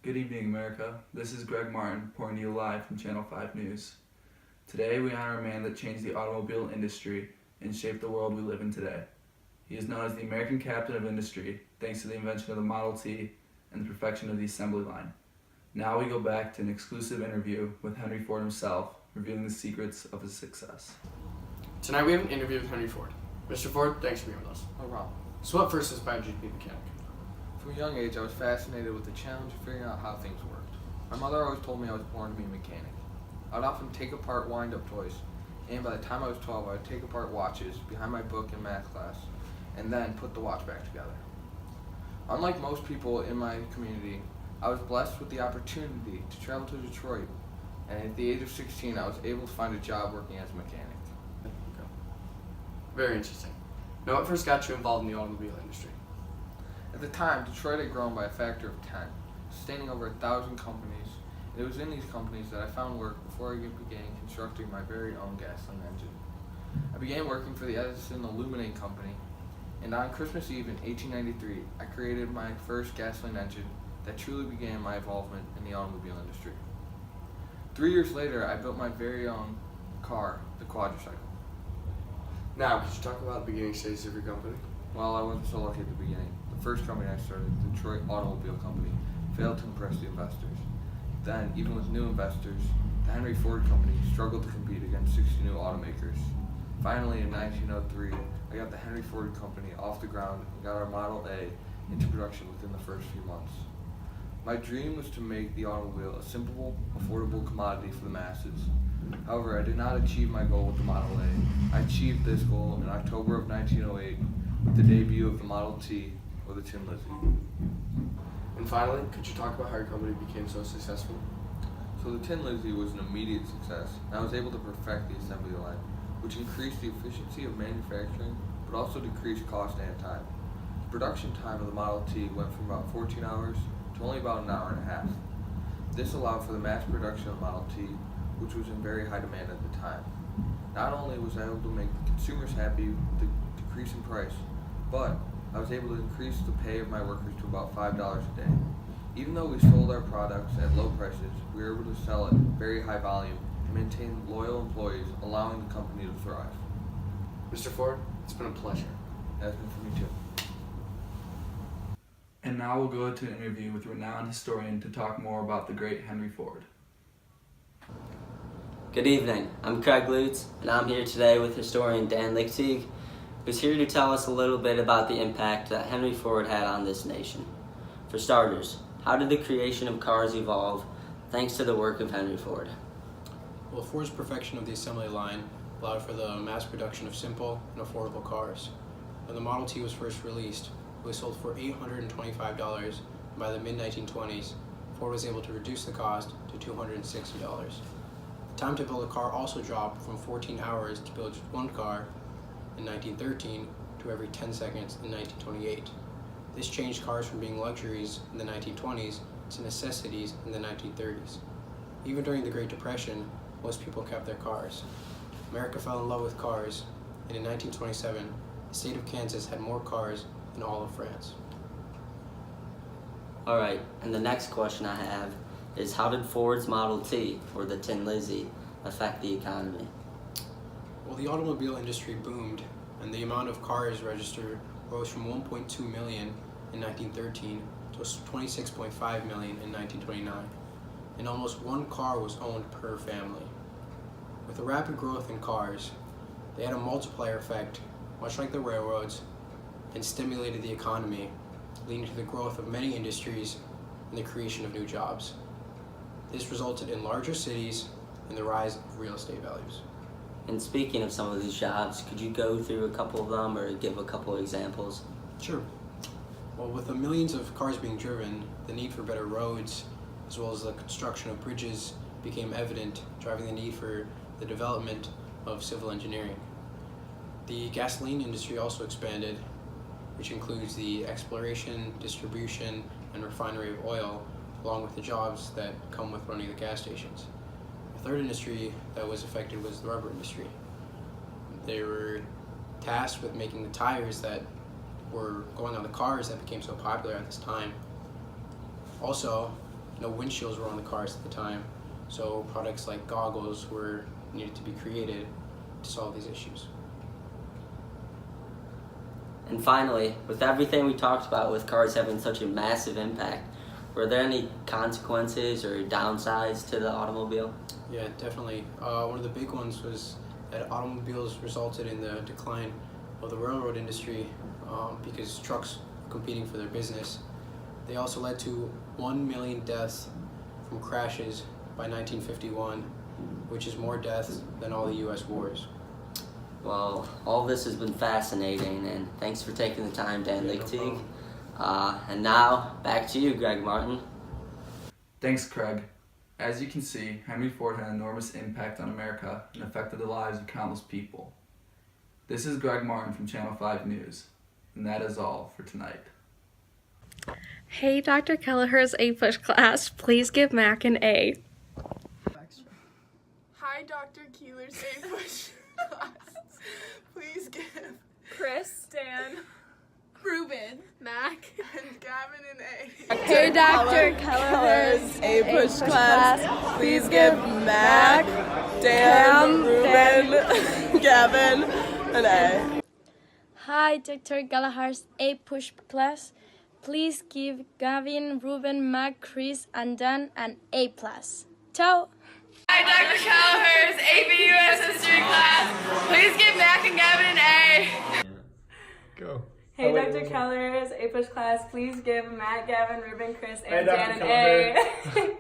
Good evening, America. This is Greg Martin reporting to you live from Channel 5 News. Today, we honor a man that changed the automobile industry and shaped the world we live in today. He is known as the American captain of industry, thanks to the invention of the Model T and the perfection of the assembly line. Now we go back to an exclusive interview with Henry Ford himself, revealing the secrets of his success. Tonight we have an interview with Henry Ford. Mr. Ford, thanks for being with us. No problem. So what first inspired you to be a mechanic? From a young age, I was fascinated with the challenge of figuring out how things worked. My mother always told me I was born to be a mechanic. I would often take apart wind-up toys, and by the time I was 12, I would take apart watches behind my book in math class, and then put the watch back together. Unlike most people in my community, I was blessed with the opportunity to travel to Detroit, and at the age of 16, I was able to find a job working as a mechanic. Very interesting. Now what first got you involved in the automobile industry? At the time, Detroit had grown by a factor of 10, sustaining over 1,000 companies. It was in these companies that I found work before I began constructing my very own gasoline engine. I began working for the Edison Illuminating Company, and on Christmas Eve in 1893, I created my first gasoline engine that truly began my involvement in the automobile industry. 3 years later, I built my very own car, the quadricycle. Now, could you talk about the beginning stages of your company? Well, I wasn't so lucky at the beginning. The first company I started, the Detroit Automobile Company, failed to impress the investors. Then, even with new investors, the Henry Ford Company struggled to compete against 60 new automakers. Finally, in 1903, I got the Henry Ford Company off the ground and got our Model A into production within the first few months. My dream was to make the automobile a simple, affordable commodity for the masses. However, I did not achieve my goal with the Model A. I achieved this goal in October of 1908 with the debut of the Model T, or the Tin Lizzie. And finally, could you talk about how your company became so successful? So the Tin Lizzie was an immediate success, and I was able to perfect the assembly line, which increased the efficiency of manufacturing, but also decreased cost and time. The production time of the Model T went from about 14 hours to only about an hour and a half. This allowed for the mass production of the Model T, which was in very high demand at the time. Not only was I able to make the consumers happy with the decrease in price, but I was able to increase the pay of my workers to about $5 a day. Even though we sold our products at low prices, we were able to sell at very high volume and maintain loyal employees, allowing the company to thrive. Mr. Ford, it's been a pleasure. That's been for me too. And now we'll go to an interview with a renowned historian to talk more about the great Henry Ford. Good evening, I'm Craig Lutz, and I'm here today with historian Dan Lichtig, who's here to tell us a little bit about the impact that Henry Ford had on this nation. For starters, how did the creation of cars evolve thanks to the work of Henry Ford? Well, Ford's perfection of the assembly line allowed for the mass production of simple and affordable cars. When the Model T was first released, it was sold for $825, and by the mid-1920s, Ford was able to reduce the cost to $260. The time to build a car also dropped from 14 hours to build one car in 1913 to every 10 seconds in 1928. This changed cars from being luxuries in the 1920s to necessities in the 1930s. Even during the Great Depression, most people kept their cars. America fell in love with cars, and in 1927, the state of Kansas had more cars than all of France. Alright, and the next question I have is how did Ford's Model T, or the Tin Lizzie, affect the economy? Well, the automobile industry boomed, and the amount of cars registered rose from 1.2 million in 1913 to 26.5 million in 1929, and almost one car was owned per family. With the rapid growth in cars, they had a multiplier effect, much like the railroads, and stimulated the economy, leading to the growth of many industries and the creation of new jobs. This resulted in larger cities and the rise of real estate values. And speaking of some of these jobs, could you go through a couple of them or give a couple of examples? Sure. Well, with the millions of cars being driven, the need for better roads, as well as the construction of bridges, became evident, driving the need for the development of civil engineering. The gasoline industry also expanded, which includes the exploration, distribution, and refinery of oil, along with the jobs that come with running the gas stations. The third industry that was affected was the rubber industry. They were tasked with making the tires that were going on the cars that became so popular at this time. Also, no windshields were on the cars at the time, so products like goggles were needed to be created to solve these issues. And finally, with everything we talked about with cars having such a massive impact, were there any consequences or downsides to the automobile? Yeah, definitely. One of the big ones was that automobiles resulted in the decline of the railroad industry because trucks were competing for their business. They also led to 1 million deaths from crashes by 1951, which is more deaths than all the U.S. wars. Well, all this has been fascinating, and thanks for taking the time, Dan Yeah, no Lichtig. problem. And now, back to you, Greg Martin. Thanks, Craig. As you can see, Henry Ford had an enormous impact on America and affected the lives of countless people. This is Greg Martin from Channel 5 News, and that is all for tonight. Hey, Dr. Kelleher's A-push class, please give Mac an A. Hi, Dr. Keeler's A-push class. Please give Chris, Dan, Ruben Mac, and Gavin an A. Hey, Dr. Kelleher's A-push class. Please give Mac, Dan, Ruben, Gavin an A. Hi, Dr. Gallagher's A-push class. Please give Gavin, Ruben, Mac, Chris, and Dan an A+. Ciao! Hi, Dr. Kelleher's AP US History class. Please give Mac and Gavin an A. Go. Hey, Dr. Kelleher's A-push class, please give Matt, Gavin, Ruben, Chris, Hey, and Dr. Dan an A.